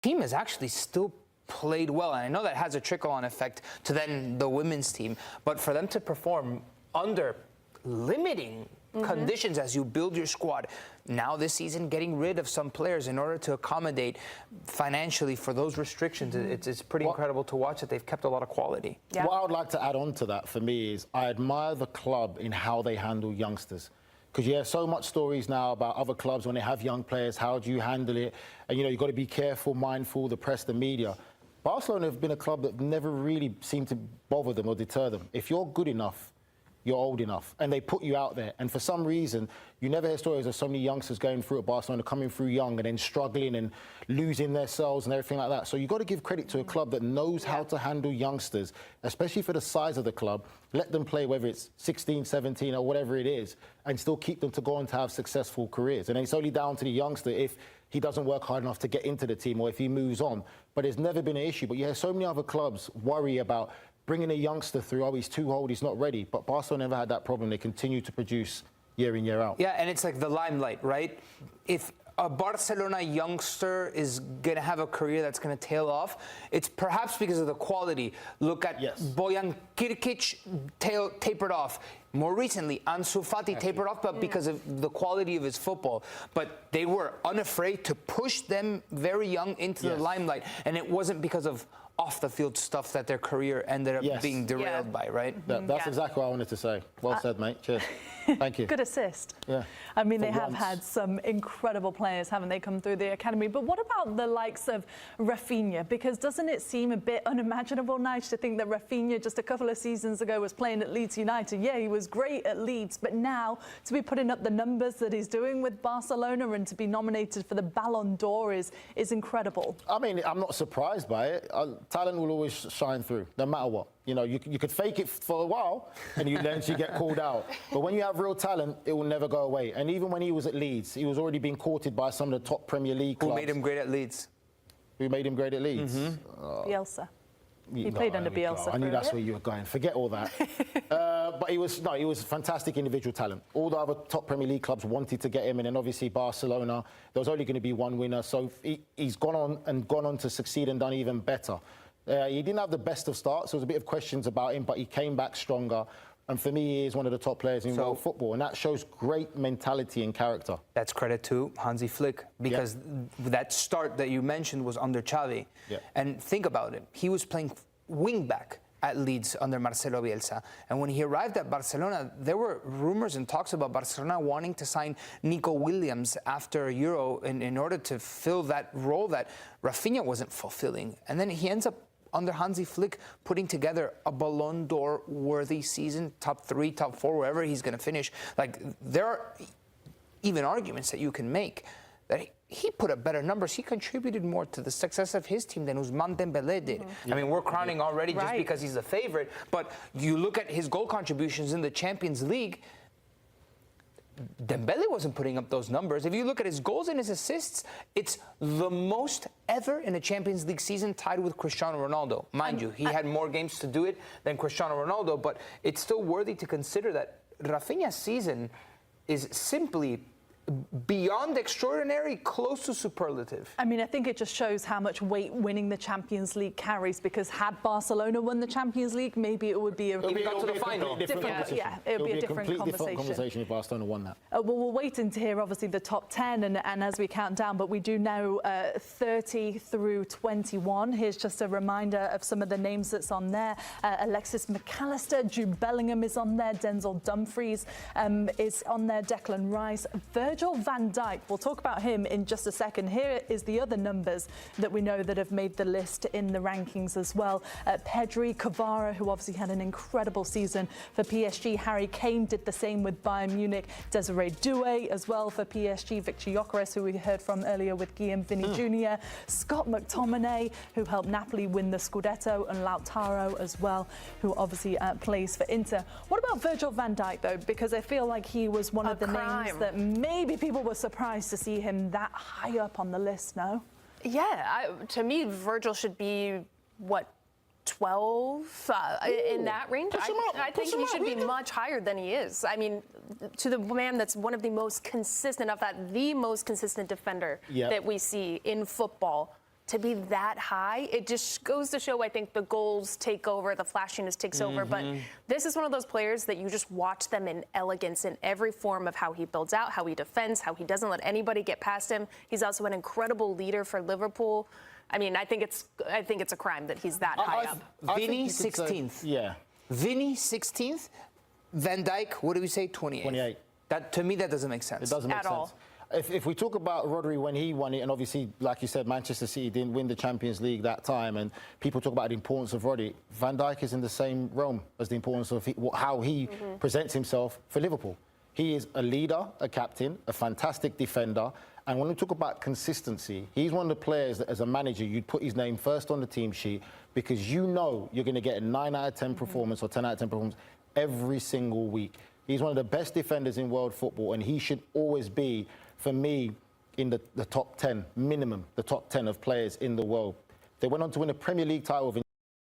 team has actually still played well. And I know that has a trickle-on effect to then the women's team. But for them to perform under limiting conditions as you build your squad, now this season getting rid of some players in order to accommodate financially for those restrictions, it's pretty incredible to watch that they've kept a lot of quality. Yeah. What I would like to add on to that for me is I admire the club in how they handle youngsters. Because you hear so much stories now about other clubs when they have young players, how do you handle it? And, you've got to be careful, mindful, the press, the media. Barcelona have been a club that never really seemed to bother them or deter them. If you're good enough, you're old enough, and they put you out there. And for some reason, you never hear stories of so many youngsters going through at Barcelona, coming through young and then struggling and losing their selves and everything like that. So you've got to give credit to a club that knows how to handle youngsters, especially for the size of the club. Let them play, whether it's 16, 17 or whatever it is, and still keep them to go on to have successful careers. And it's only down to the youngster if he doesn't work hard enough to get into the team or if he moves on. But it's never been an issue. But you hear so many other clubs worry about bringing a youngster through, oh, he's too old, he's not ready. But Barcelona never had that problem. They continue to produce year in, year out. Yeah, and it's like the limelight, right? If a Barcelona youngster is going to have a career that's going to tail off, it's perhaps because of the quality. Look at Bojan Kirkic tapered off. More recently, Ansu Fati tapered off, but because of the quality of his football. But they were unafraid to push them very young into the limelight. And it wasn't because of off-the-field stuff that their career ended up being derailed by, right? That's exactly what I wanted to say. Well said, mate. Cheers. Thank you. Good assist. Yeah. I mean, they have had some incredible players, haven't they, come through the academy? But what about the likes of Rafinha? Because doesn't it seem a bit unimaginable, Nige, to think that Rafinha just a couple of seasons ago was playing at Leeds United? Yeah, he was great at Leeds, but now to be putting up the numbers that he's doing with Barcelona and to be nominated for the Ballon d'Or is incredible. I mean, I'm not surprised by it. Talent will always shine through, no matter what. You could fake it for a while and you eventually get called out. But when you have real talent, it will never go away. And even when he was at Leeds, he was already being courted by some of the top Premier League clubs. Who made him great at Leeds? Who made him great at Leeds? Bielsa. He played under Bielsa. I knew that's where you were going. Forget all that. But he was fantastic individual talent. All the other top Premier League clubs wanted to get him, and then obviously Barcelona, there was only going to be one winner. So he's gone on to succeed and done even better. He didn't have the best of starts. There was a bit of questions about him, but he came back stronger. And for me, he is one of the top players in world football. And that shows great mentality and character. That's credit to Hansi Flick, because that start that you mentioned was under Xavi. Yeah. And think about it. He was playing wing-back at Leeds under Marcelo Bielsa. And when he arrived at Barcelona, there were rumors and talks about Barcelona wanting to sign Nico Williams after Euro in order to fill that role that Rafinha wasn't fulfilling. And then he ends up under Hansi Flick putting together a Ballon d'Or worthy season, top 3, top 4, wherever he's going to finish. Like, there are even arguments that you can make that he put up better numbers. He contributed more to the success of his team than Ousmane Dembélé did. I mean, we're crowning already just because he's the favorite, but you look at his goal contributions in the Champions League, Dembélé wasn't putting up those numbers. If you look at his goals and his assists, it's the most ever in a Champions League season, tied with Cristiano Ronaldo. Mind you, he had more games to do it than Cristiano Ronaldo, but it's still worthy to consider that Rafinha's season is simply beyond extraordinary, close to superlative. I mean, I think it just shows how much weight winning the Champions League carries, because had Barcelona won the Champions League, maybe it would be a... It would be to the final. It would be a different conversation if Barcelona won that. Well, we're waiting to hear, obviously, the top 10 and as we count down, but we do know 30 through 21. Here's just a reminder of some of the names that's on there. Alexis McAllister, Jude Bellingham is on there, Denzel Dumfries is on there, Declan Rice, Virgil van Dijk. We'll talk about him in just a second. Here is the other numbers that we know that have made the list in the rankings as well. Pedri, Kvara, who obviously had an incredible season for PSG. Harry Kane did the same with Bayern Munich. Desiree Doué as well for PSG. Victor Gyökeres, who we heard from earlier with Guillaume Vini Jr. Scott McTominay, who helped Napoli win the Scudetto, and Lautaro as well, who obviously plays for Inter. What about Virgil van Dijk, though? Because I feel like he was one of the names that maybe people were surprised to see him that high up on the list, no? Yeah, to me, Virgil should be, what, 12 in that range? I think he should be much higher than he is. I mean, to the man that's one of the most consistent, the most consistent defender that we see in football. to be that high, it just goes to show, I think, the goals take over, the flashiness takes over. But this is one of those players that you just watch them in elegance in every form of how he builds out, how he defends, how he doesn't let anybody get past him. He's also an incredible leader for Liverpool. I mean, I think it's a crime that he's that high up. Vinny 16th. Yeah. Vinny 16th. Van Dijk, what do we say? 28th. 28. That, to me, that doesn't make sense. It doesn't make At sense. all. If we talk about Rodri when he won it, and obviously, like you said, Manchester City didn't win the Champions League that time, and people talk about the importance of Rodri, Van Dijk is in the same realm as the importance of how he presents himself for Liverpool. He is a leader, a captain, a fantastic defender, and when we talk about consistency, he's one of the players that, as a manager, you'd put his name first on the team sheet because you know you're going to get a 9 out of 10 performance or 10 out of 10 performance every single week. He's one of the best defenders in world football, and he should always be, for me, in the top 10, minimum, the top 10 of players in the world. They went on to win a Premier League title